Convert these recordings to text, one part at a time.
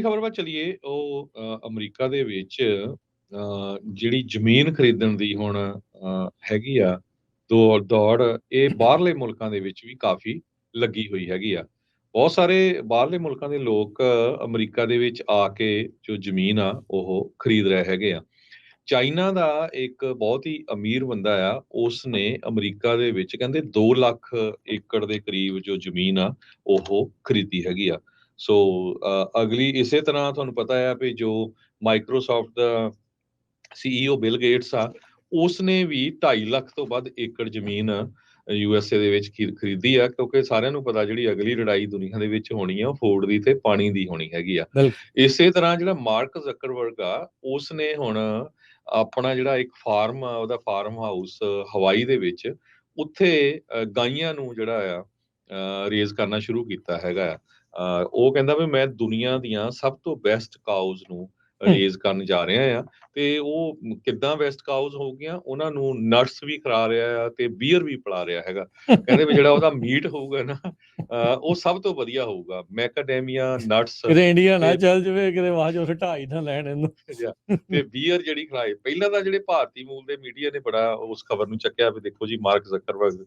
ਖਬਰ ਵੱਲ ਚੱਲੀਏ ਉਹ ਅਮਰੀਕਾ ਦੇ ਵਿੱਚ ਜਿਹੜੀ ਜ਼ਮੀਨ ਖਰੀਦਣ ਦੀ ਹੁਣ ਹੈਗੀ ਆ ਦੌੜ ਇਹ ਬਾਹਰਲੇ ਮੁਲਕਾਂ ਦੇ ਵਿੱਚ ਵੀ ਕਾਫੀ ਲੱਗੀ ਹੋਈ ਹੈਗੀ ਆ। ਬਹੁਤ ਸਾਰੇ ਬਾਹਰਲੇ ਮੁਲਕਾਂ ਦੇ ਲੋਕ ਅਮਰੀਕਾ ਦੇ ਵਿੱਚ ਆ ਕੇ ਜੋ ਜ਼ਮੀਨ ਆ ਉਹ ਖਰੀਦ ਰਹੇ ਹੈਗੇ ਆ। ਚਾਈਨਾ ਦਾ ਇੱਕ ਬਹੁਤ ਹੀ ਅਮੀਰ ਬੰਦਾ ਆ, ਉਸ ਨੇ ਅਮਰੀਕਾ ਦੇ ਵਿੱਚ ਕਹਿੰਦੇ 2 ਲੱਖ ਏਕੜ ਦੇ ਕਰੀਬ ਜੋ ਜ਼ਮੀਨ ਆ ਉਹ ਖਰੀਦੀ ਹੈਗੀ ਆ। ਸੋ ਅਗਲੀ ਇਸੇ ਤਰ੍ਹਾਂ ਤੁਹਾਨੂੰ ਪਤਾ ਆ ਵੀ ਜੋ ਮਾਈਕਰੋਸਾਫਟ ਦਾ CEO ਬਿਲ ਗੇਟਸ ਆ, ਉਸ ਨੇ ਵੀ 2.5 ਲੱਖ ਤੋਂ ਵੱਧ ਏਕੜ ਜ਼ਮੀਨ USA ਦੇ ਵਿੱਚ ਖਰੀਦੀ ਆ, ਕਿਉਂਕਿ ਸਾਰਿਆਂ ਨੂੰ ਪਤਾ ਜਿਹੜੀ ਅਗਲੀ ਲੜਾਈ ਦੁਨੀਆ ਦੇ ਵਿੱਚ ਹੋਣੀ ਆ ਉਹ ਫੂਡ ਦੀ ਤੇ ਪਾਣੀ ਦੀ ਹੋਣੀ ਹੈਗੀ ਆ। ਇਸੇ ਤਰ੍ਹਾਂ ਜਿਹੜਾ ਮਾਰਕ ਜ਼ਕਰਬਰਗ ਆ, ਉਸ ਨੇ ਹੁਣ ਆਪਣਾ ਜਿਹੜਾ ਇੱਕ ਫਾਰਮ ਆ, ਉਹਦਾ ਫਾਰਮ ਹਾਊਸ ਹਵਾਈ ਦੇ ਵਿੱਚ, ਉੱਥੇ ਗਾਈਆਂ ਨੂੰ ਜਿਹੜਾ ਆ ਰੇਜ਼ ਕਰਨਾ ਸ਼ੁਰੂ ਕੀਤਾ ਹੈਗਾ ਆ। ਉਹ ਕਹਿੰਦਾ ਵੀ ਮੈਂ ਦੁਨੀਆ ਦੀਆਂ ਸਭ ਤੋਂ ਬੈਸਟ ਕਾਊਜ਼ ਨੂੰ ਰੇਜ਼ ਕਰਨ ਜਾ ਰਿਹਾ ਆ, ਤੇ ਉਹ ਕਿੱਦਾਂ ਬੈਸਟ ਕਾਊਜ਼ ਹੋ ਗਈਆਂ, ਉਹਨਾਂ ਨੂੰ ਨਟਸ ਵੀ ਖਿਲਾ ਰਿਹਾ ਆ ਤੇ ਬੀਅਰ ਵੀ ਪਿਲਾ ਰਿਹਾ ਹੈਗਾ। ਕਹਿੰਦੇ ਵੀ ਜਿਹੜਾ ਉਹਦਾ ਮੀਟ ਹੋਊਗਾ ਨਾ ਉਹ ਸਭ ਤੋਂ ਵਧੀਆ ਹੋਊਗਾ, ਮੈਕਾਡੈਮੀਆ ਨਟਸ ਕਿਤੇ ਇੰਡੀਆ ਨਾ ਚੱਲ ਜਾਵੇ, ਕਿਤੇ ਬਾਅਦ ਚ ਢਾਈ ਨਾ ਲੈਣ ਇਹਨੂੰ ਤੇ ਬੀਅਰ ਜਿਹੜੀ ਖਿਲਾਏ। ਪਹਿਲਾਂ ਤਾਂ ਜਿਹੜੇ ਭਾਰਤੀ ਮੂਲ ਦੇ ਮੀਡੀਆ ਨੇ ਬੜਾ ਉਸ ਖਬਰ ਨੂੰ ਚੱਕਿਆ ਵੀ ਦੇਖੋ ਜੀ ਮਾਰਕ ਜ਼ਕਰਬਰਗ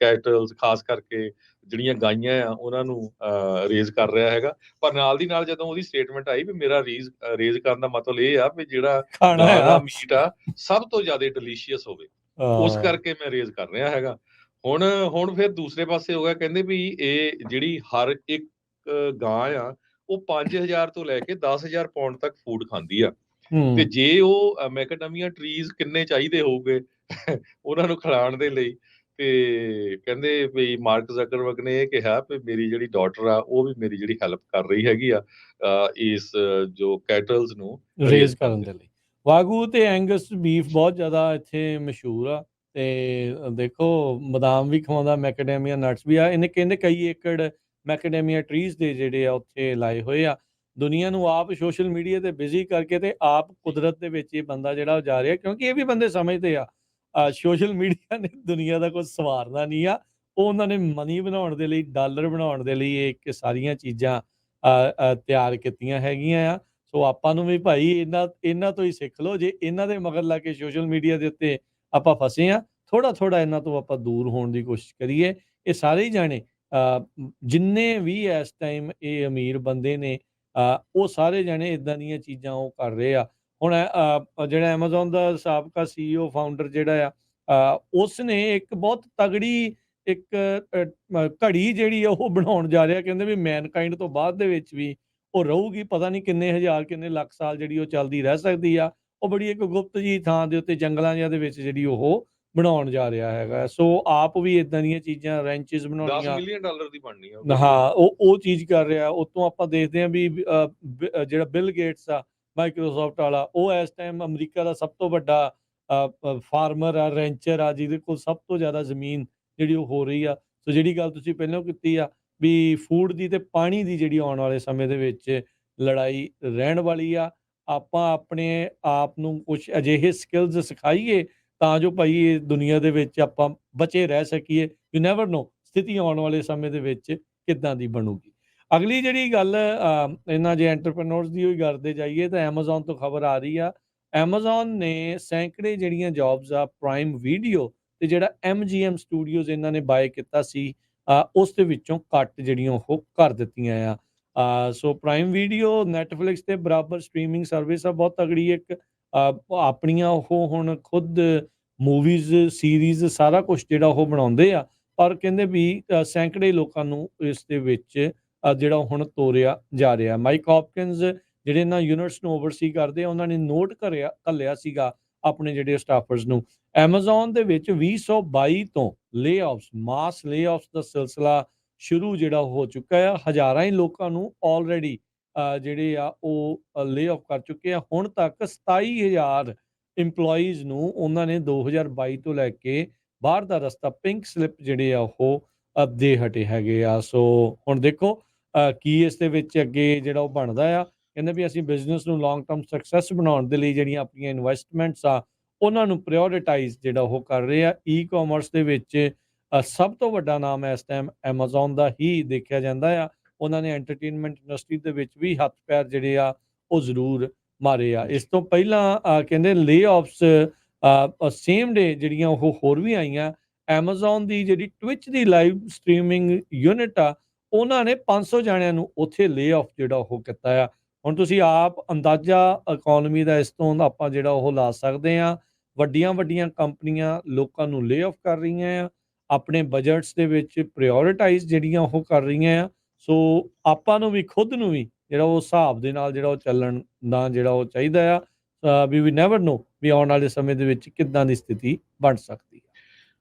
ਕੈਟਲਸ ਖਾਸ ਕਰਕੇ ਜਿਹੜੀਆਂ ਗਾਈਆਂ ਆ ਉਹਨਾਂ ਨੂੰ ਰੇਜ਼ ਕਰ ਰਿਹਾ ਹੈਗਾ। ਪਰ ਨਾਲ ਦੀ ਨਾਲ ਜਦੋਂ ਉਹਦੀ ਸਟੇਟਮੈਂਟ ਆਈ ਵੀ ਮੇਰਾ ਰੇਜ਼ ਕਰਨ ਦਾ ਮਤਲਬ ਇਹ ਆ ਵੀ ਜਿਹੜਾ ਗਾਂ ਦਾ ਮੀਟ ਆ ਸਭ ਤੋਂ ਜ਼ਿਆਦਾ ਡਿਲੀਸ਼ੀਅਸ ਹੋਵੇ, ਉਸ ਕਰਕੇ ਮੈਂ ਰੇਜ਼ ਕਰ ਰਿਹਾ ਹੈਗਾ। ਹੁਣ ਫਿਰ ਦੂਸਰੇ ਪਾਸੇ ਹੋ ਗਿਆ, ਕਹਿੰਦੇ ਵੀ ਇਹ ਜਿਹੜੀ ਹਰ ਇੱਕ ਗਾਂ ਆ ਉਹ 5,000 ਤੋਂ ਲੈ ਕੇ 10,000 ਪਾਉਂਡ ਤੱਕ ਫੂਡ ਖਾਂਦੀ ਆ, ਤੇ ਜੇ ਉਹ ਮੈਕਡਮੀਆ ਟਰੀਜ਼ ਕਿੰਨੇ ਚਾਹੀਦੇ ਹੋਊਗੇ ਉਹਨਾਂ ਨੂੰ ਖਿਲਾਉਣ ਦੇ ਲਈ, ਤੇ ਕਹਿੰਦੇ ਵੀ ਮਾਰਕ ਜ਼ਕਰਬਰਗ ਨੇ ਇਹ ਕਿਹਾ ਵੀ ਮੇਰੀ ਜਿਹੜੀ ਡਾਟਰ ਆ ਉਹ ਵੀ ਮੇਰੀ ਜਿਹੜੀ ਹੈਲਪ ਕਰ ਰਹੀ ਹੈਗੀ ਆ ਇਸ ਜੋ ਕੈਟਲਸ ਨੂੰ ਰੇਜ਼ ਕਰਨ ਦੇ ਲਈ। ਵਾਗੂ ਤੇ ਐਂਗਸ ਬੀਫ ਬਹੁਤ ਜ਼ਿਆਦਾ ਇੱਥੇ ਮਸ਼ਹੂਰ ਆ, ਤੇ ਦੇਖੋ ਬਦਾਮ ਵੀ ਖਵਾਉਂਦਾ, ਮੈਕਡੈਮੀਆ ਨਟਸ ਵੀ ਆ। ਇਹਨੇ ਕਹਿੰਦੇ ਕਈ ਏਕੜ ਮੈਕਡੈਮੀਆ ਟਰੀਜ਼ ਦੇ ਜਿਹੜੇ ਆ ਉੱਥੇ ਲਾਏ ਹੋਏ ਆ। ਦੁਨੀਆ ਨੂੰ ਆਪ ਸੋਸ਼ਲ ਮੀਡੀਆ ਤੇ ਬਿਜ਼ੀ ਕਰਕੇ ਤੇ ਆਪ ਕੁਦਰਤ ਦੇ ਵਿੱਚ ਇਹ ਬੰਦਾ ਜਿਹੜਾ ਉਹ ਜਾ ਰਿਹਾ, ਕਿਉਂਕਿ ਇਹ ਵੀ ਬੰਦੇ ਸਮਝਦੇ ਆ ਸੋਸ਼ਲ ਮੀਡੀਆ ਨੇ ਦੁਨੀਆ ਦਾ ਕੁਝ ਸਵਾਰਨਾ ਨਹੀਂ ਆ। ਉਹ ਉਹਨਾਂ ਨੇ ਮਨੀ ਬਣਾਉਣ ਦੇ ਲਈ, ਡਾਲਰ ਬਣਾਉਣ ਦੇ ਲਈ ਇਹ ਸਾਰੀਆਂ ਚੀਜ਼ਾਂ ਤਿਆਰ ਕੀਤੀਆਂ ਹੈਗੀਆਂ ਆ। ਸੋ ਆਪਾਂ ਨੂੰ ਵੀ ਭਾਈ ਇਹਨਾਂ ਤੋਂ ਹੀ ਸਿੱਖ ਲਓ। ਜੇ ਇਹਨਾਂ ਦੇ ਮਗਰ ਲਾ ਕੇ ਸੋਸ਼ਲ ਮੀਡੀਆ ਦੇ ਉੱਤੇ ਆਪਾਂ ਫਸੇ ਆ, ਥੋੜਾ ਇਹਨਾਂ ਤੋਂ ਆਪਾਂ ਦੂਰ ਹੋਣ ਦੀ ਕੋਸ਼ਿਸ਼ ਕਰੀਏ। ਇਹ ਸਾਰੇ ਹੀ ਜਾਣੇ ਜਿੰਨੇ ਵੀ ਇਸ ਟਾਈਮ ਇਹ ਅਮੀਰ ਬੰਦੇ ਨੇ ਉਹ ਸਾਰੇ ਜਾਣੇ ਇਦਾਂ ਦੀਆਂ ਚੀਜ਼ਾਂ ਉਹ ਕਰ ਰਹੇ ਆ। ਹੁਣ ਜਿਹੜਾ ਐਮਾਜ਼ੋਨ ਦਾ ਸਾਬਕਾ CEO ਫਾਊਂਡਰ ਜਿਹੜਾ ਆ ਉਸ ਨੇ ਇੱਕ ਬਹੁਤ ਤਗੜੀ ਇੱਕ ਘੜੀ ਜਿਹੜੀ ਆ ਉਹ ਬਣਾਉਣ ਜਾ ਰਿਹਾ। ਕਹਿੰਦੇ ਵੀ ਮੈਨਕਾਈਂਡ ਤੋਂ ਬਾਅਦ ਦੇ ਵਿੱਚ ਵੀ ਉਹ ਰਹੂਗੀ, ਪਤਾ ਨਹੀਂ ਕਿੰਨੇ ਹਜ਼ਾਰ ਕਿੰਨੇ ਲੱਖ ਸਾਲ ਜਿਹੜੀ ਉਹ ਚੱਲਦੀ ਰਹਿ ਸਕਦੀ ਆ। ਉਹ ਬੜੀ ਇੱਕ ਗੁਪਤ ਜੀ ਥਾਂ ਦੇ ਉੱਤੇ ਜੰਗਲਾਂ ਜਿਹਾ ਦੇ ਵਿੱਚ ਜਿਹੜੀ ਉਹ ਬਣਾਉਣ ਜਾ ਰਿਹਾ ਹੈਗਾ। ਸੋ ਆਪ ਵੀ ਇਦਾਂ ਦੀਆਂ ਚੀਜ਼ਾਂ ਰੈਂਚਸ ਬਣਾਉਣੀਆਂ, 10 ਮਿਲੀਅਨ ਡਾਲਰ ਦੀ ਬਣਨੀ ਆ। ਹਾਂ ਉਹ ਚੀਜ਼ ਕਰ ਰਿਹਾ। ਉਤੋਂ ਆਪਾਂ ਦੇਖਦੇ ਹਾਂ ਵੀ ਜਿਹੜਾ ਬਿਲ ਗੇਟਸ ਆ ਮਾਈਕਰੋਸਾਫਟ ਵਾਲਾ, ਉਹ ਇਸ ਟਾਈਮ ਅਮਰੀਕਾ ਦਾ ਸਭ ਤੋਂ ਵੱਡਾ ਫਾਰਮਰ ਆ, ਰੈਂਚਰ ਆ, ਜਿਹਦੇ ਕੋਲ ਸਭ ਤੋਂ ਜ਼ਿਆਦਾ ਜ਼ਮੀਨ ਜਿਹੜੀ ਉਹ ਹੋ ਰਹੀ ਆ। ਸੋ ਜਿਹੜੀ ਗੱਲ ਤੁਸੀਂ ਪਹਿਲਾਂ ਕੀਤੀ ਆ ਵੀ ਫੂਡ ਦੀ ਤੇ ਪਾਣੀ ਦੀ ਜਿਹੜੀ ਆਉਣ ਵਾਲੇ ਸਮੇਂ ਦੇ ਵਿੱਚ ਲੜਾਈ ਰਹਿਣ ਵਾਲੀ ਆ, ਆਪਾਂ ਆਪਣੇ ਆਪ ਨੂੰ ਕੁਛ ਅਜਿਹੇ ਸਕਿੱਲਸ ਸਿਖਾਈਏ ਤਾਂ ਜੋ ਭਾਈ ਇਹ ਦੁਨੀਆ ਦੇ ਵਿੱਚ ਆਪਾਂ ਬਚੇ ਰਹਿ ਸਕੀਏ। ਯੂ ਨੈਵਰ ਨੋ ਸਥਿਤੀ ਆਉਣ ਵਾਲੇ ਸਮੇਂ ਦੇ ਵਿੱਚ ਕਿੱਦਾਂ ਦੀ ਬਣੂਗੀ। ਅਗਲੀ ਜਿਹੜੀ ਗੱਲ ਇਹਨਾਂ ਜੇ ਐਂਟਰਪ੍ਰੈਨਿਓਰਸ ਦੀ ਹੋਈ ਕਰਦੇ ਜਾਈਏ ਤਾਂ ਐਮਾਜ਼ੋਨ ਤੋਂ ਖਬਰ ਆ ਰਹੀ ਆ। ਐਮਾਜ਼ੋਨ ਨੇ ਸੈਂਕੜੇ ਜਿਹੜੀਆਂ ਜੌਬਸ ਆ ਪ੍ਰਾਈਮ ਵੀਡੀਓ ਤੇ ਜਿਹੜਾ MGM ਸਟੂਡੀਓਜ਼ ਇਹਨਾਂ ਨੇ ਬਾਏ ਕੀਤਾ ਸੀ ਉਸ ਦੇ ਵਿੱਚੋਂ ਕੱਟ ਜਿਹੜੀਆਂ ਉਹ ਕਰ ਦਿੱਤੀਆਂ ਆ। ਸੋ ਪ੍ਰਾਈਮ ਵੀਡੀਓ ਨੈਟਫਲਿਕਸ ਤੇ ਬਰਾਬਰ ਸਟਰੀਮਿੰਗ ਸਰਵਿਸ ਆ, ਬਹੁਤ ਤਗੜੀ ਇੱਕ ਆਪਣੀਆਂ ਉਹ ਹੁਣ ਖੁਦ ਮੂਵੀਜ਼ ਸੀਰੀਜ਼ ਸਾਰਾ ਕੁਝ ਜਿਹੜਾ ਉਹ ਬਣਾਉਂਦੇ ਆ। ਪਰ ਕਹਿੰਦੇ ਵੀ ਸੈਂਕੜੇ ਲੋਕਾਂ ਨੂੰ ਇਸ ਦੇ ਵਿੱਚ ਜਿਹੜਾ ਹੁਣ ਤੋਰਿਆ ਜਾ ਰਿਹਾ। ਮਾਈਕ ਹੌਪਕਿੰਸ ਜਿਹੜੇ ਇਹਨਾਂ ਯੂਨਿਟਸ ਨੂੰ ਓਵਰਸੀ ਕਰਦੇ ਆ, ਉਹਨਾਂ ਨੇ ਨੋਟ ਘੱਲਿਆ ਸੀਗਾ ਆਪਣੇ ਜਿਹੜੇ ਸਟਾਫਰਸ ਨੂੰ। ਐਮਾਜ਼ੋਨ ਦੇ ਵਿੱਚ 2022 ਤੋਂ ਮਾਸ ਲੇਆਫਸ ਦਾ ਸਿਲਸਿਲਾ ਸ਼ੁਰੂ ਜਿਹੜਾ ਹੋ ਚੁੱਕਾ ਆ। ਹਜ਼ਾਰਾਂ ਹੀ ਲੋਕਾਂ ਨੂੰ ਆਲਰੇਡੀ ਜਿਹੜੇ ਆ ਉਹ ਲੇਆਫ ਕਰ ਚੁੱਕੇ ਆ। ਹੁਣ ਤੱਕ 27,000 ਇੰਪਲੋਈਜ਼ ਨੂੰ ਉਹਨਾਂ ਨੇ 2022 ਤੋਂ ਲੈ ਕੇ ਬਾਹਰ ਦਾ ਰਸਤਾ ਪਿੰਕ ਸਲਿੱਪ ਜਿਹੜੇ ਆ ਉਹ ਦੇ ਹਟੇ ਹੈਗੇ ਆ। ਸੋ ਹੁਣ ਦੇਖੋ ਕੀ ਇਸ ਦੇ ਵਿੱਚ ਅੱਗੇ ਜਿਹੜਾ ਉਹ ਬਣਦਾ ਆ। ਕਹਿੰਦੇ ਵੀ ਅਸੀਂ ਬਿਜ਼ਨਸ ਨੂੰ ਲੌਂਗ ਟਰਮ ਸਕਸੈਸ ਬਣਾਉਣ ਦੇ ਲਈ ਜਿਹੜੀਆਂ ਆਪਣੀਆਂ ਇਨਵੈਸਟਮੈਂਟਸ ਆ ਉਹਨਾਂ ਨੂੰ ਪ੍ਰਾਇਓਰਿਟਾਈਜ਼ ਜਿਹੜਾ ਉਹ ਕਰ ਰਹੇ ਆ। ਈ-ਕਾਮਰਸ ਦੇ ਵਿੱਚ ਸਭ ਤੋਂ ਵੱਡਾ ਨਾਮ ਇਸ ਟਾਈਮ ਐਮਾਜ਼ੋਨ ਦਾ ਹੀ ਦੇਖਿਆ ਜਾਂਦਾ ਆ। ਉਹਨਾਂ ਨੇ ਐਂਟਰਟੇਨਮੈਂਟ ਇੰਡਸਟਰੀ ਦੇ ਵਿੱਚ ਵੀ ਹੱਥ ਪੈਰ ਜਿਹੜੇ ਆ ਉਹ ਜ਼ਰੂਰ ਮਾਰੇ ਆ। ਇਸ ਤੋਂ ਪਹਿਲਾਂ ਕਹਿੰਦੇ ਲੇ-ਆਫਸ ਸੇਮ ਡੇ ਜਿਹੜੀਆਂ ਉਹ ਹੋਰ ਵੀ ਆਈਆਂ। ਐਮਾਜ਼ੋਨ ਦੀ ਜਿਹੜੀ ਟਵਿਚ ਦੀ ਲਾਈਵ ਸਟ੍ਰੀਮਿੰਗ ਯੂਨਿਟ ਆ, ਉਹਨਾਂ ਨੇ 500 ਜਾਣਿਆਂ ਨੂੰ ਉੱਥੇ ਲੇ-ਆਫ ਜਿਹੜਾ ਉਹ ਕੀਤਾ ਆ। ਹੁਣ ਤੁਸੀਂ ਆਪ ਅੰਦਾਜ਼ਾ ਇਕੋਨਮੀ ਦਾ ਇਸ ਤੋਂ ਆਪਾਂ ਜਿਹੜਾ ਉਹ ਲਾ ਸਕਦੇ ਹਾਂ। ਵੱਡੀਆਂ ਕੰਪਨੀਆਂ ਲੋਕਾਂ ਨੂੰ ਲੇ-ਆਫ ਕਰ ਰਹੀਆਂ ਆ, ਆਪਣੇ ਬਜਟਸ ਦੇ ਵਿੱਚ ਪ੍ਰਾਇਓਰਟਾਈਜ਼ ਜਿਹੜੀਆਂ ਉਹ ਕਰ ਰਹੀਆਂ ਆ। ਸੋ ਆਪਾਂ ਨੂੰ ਵੀ ਖੁਦ ਨੂੰ ਵੀ ਜਿਹੜਾ ਉਹ ਹਿਸਾਬ ਦੇ ਨਾਲ ਜਿਹੜਾ ਉਹ ਚੱਲਣ ਦਾ ਜਿਹੜਾ ਉਹ ਚਾਹੀਦਾ ਆ। ਵੀ ਨੈਵਰ ਨੋ ਵੀ ਆਉਣ ਵਾਲੇ ਸਮੇਂ ਦੇ ਵਿੱਚ ਕਿੱਦਾਂ ਦੀ ਸਥਿਤੀ ਬਣ ਸਕਦੀ ਹੈ।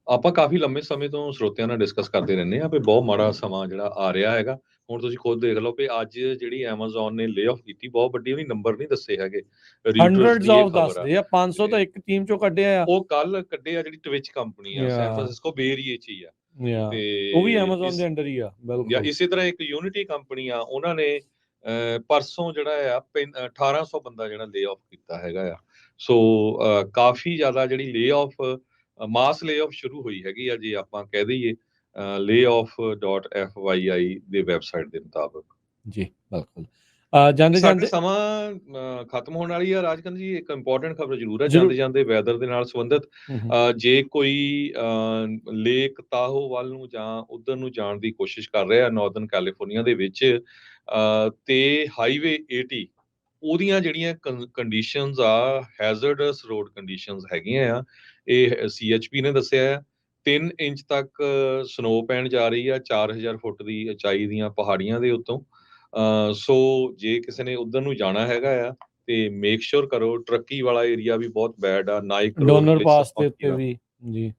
ਆਪਾਂ ਕਾਫੀ ਲੰਮੇ ਸਮੇਂ ਤੋਂ ਸਰੋਤਿਆਂ ਨਾਲ ਡਿਸਕਸ ਕਰਦੇ ਰਹਿੰਦੇ ਆ ਵੀ ਬਹੁਤ ਮਾੜਾ ਸਮਾਂ ਜਿਹੜਾ ਆ ਰਿਹਾ ਹੈਗਾ। ਹੁਣ ਤੁਸੀਂ ਖੁਦ ਦੇਖ ਲਓ ਵੀ ਅੱਜ ਜਿਹੜੀ ਐਮਾਜ਼ੋਨ ਨੇ ਲੇ-ਆਫ ਕੀਤੀ, ਬਹੁਤ ਵੱਡੀ ਉਹਨੇ ਨੰਬਰ ਨਹੀਂ ਦੱਸੇ ਹੈਗੇ। ਰਿਟਰਸ ਹੰਡਰਡਸ ਦੀ ਇਹ ਆਫ ਖਬਰ ਆ ਦੱਸਦੇ ਆ, 500 ਤਾਂ ਇੱਕ ਟੀਮ ਚੋਂ ਕੱਢਿਆ ਆ। ਉਹ ਕੱਲ ਕੱਢੇ ਆ, ਜਿਹੜੀ ਟਵਿਚ ਕੰਪਨੀ ਆ, ਸੈਨ ਫਰਾਂਸਿਸਕੋ ਬੇ ਏਰੀਏ 'ਚ ਹੀ ਆ। ਯਾ ਤੇ ਉਹ ਵੀ ਐਮਾਜ਼ੋਨ ਦੇ ਅੰਡਰ ਹੀ ਆ। ਜਾਂ ਬਿਲਕੁਲ ਇਸੇ ਤਰ੍ਹਾਂ ਇੱਕ ਯੂਨਿਟੀ ਕੰਪਨੀ ਆ, ਉਹਨਾਂ ਨੇ ਪਰਸੋਂ ਜਿਹੜਾ ਆ 1800 ਬੰਦਾ ਜਿਹੜਾ ਲੇ-ਆਫ ਕੀਤਾ ਹੈਗਾ ਆ। ਸੋ ਕਾਫੀ ਜ਼ਿਆਦਾ ਜਿਹੜੀ ਲੇ-ਆਫ ਮਾਸ ਲੇ-ਆਫ ਸ਼ੁਰੂ ਹੋਈ ਹੈਗੀ ਆ, ਜੇ ਆਪਾਂ ਕਹਿ ਦਈਏ layoff.fyi ਦੇ ਵੈਬਸਾਈਟ ਦੇ ਮੁਤਾਬਕ। ਜੀ ਬਿਲਕੁਲ। ਜਾਂਦੇ ਸਾਡੇ ਜਾਂਦੇ ਸਮਾਂ ਖਤਮ ਹੋਣ ਵਾਲੀ ਆ ਰਾਜਕੰਦ ਜੀ। ਇੱਕ ਇੰਪੋਰਟੈਂਟ ਖਬਰ ਜ਼ਰੂਰ ਹੈ ਜ਼ਰੂਰ। ਜਾਂਦੇ ਜਾਂਦੇ ਵੈਦਰ ਦੇ ਨਾਲ ਸੰਬੰਧਿਤ। ਜੇ ਕੋਈ ਲੇਕ ਤਾਹੋ ਵੱਲ ਨੂੰ ਜਾਂ ਉਧਰ ਨੂੰ ਜਾਣ ਦੀ ਕੋਸ਼ਿਸ਼ ਕਰ ਰਿਹਾ ਨਾਰਦਰਨ ਕੈਲੀਫੋਰਨੀਆ ਦੇ ਵਿੱਚ, ਤੇ ਹਾਈਵੇ 80 ਉਹਦੀਆਂ ਜਿਹੜੀਆਂ ਕੰਡੀਸ਼ਨਸ ਆ, ਹੈਜ਼ਰਡਸ ਰੋਡ ਕੰਡੀਸ਼ਨਸ ਹੈਗੀਆਂ ਆ। ਇਹ CHP ਨੇ ਦੱਸਿਆ ਆ 3 ਇੰਚ ਤੱਕ ਸਨੋ ਪੈਣ ਜਾ ਰਹੀ ਆ 4000 ਫੁੱਟ ਦੀ ਉਚਾਈ ਦੀਆਂ ਪਹਾੜੀਆਂ ਦੇ ਉੱਤੋਂ। ਸੋ ਜੇ ਕਿਸੇ ਨੇ ਉਧਰ ਨੂੰ ਜਾਣਾ ਹੈਗਾ ਆ ਤੇ ਮੇਕ ਸ਼ੋਰ ਕਰੋ। ਟਰੱਕੀ ਵਾਲਾ ਏਰੀਆ ਵੀ ਬਹੁਤ ਬੈਡ ਆ, ਨਾਈਕ ਰੋਡ, ਡੋਨਰ ਪਾਸ ਦੇ ਉੱਤੇ ਵੀ। ਜੀ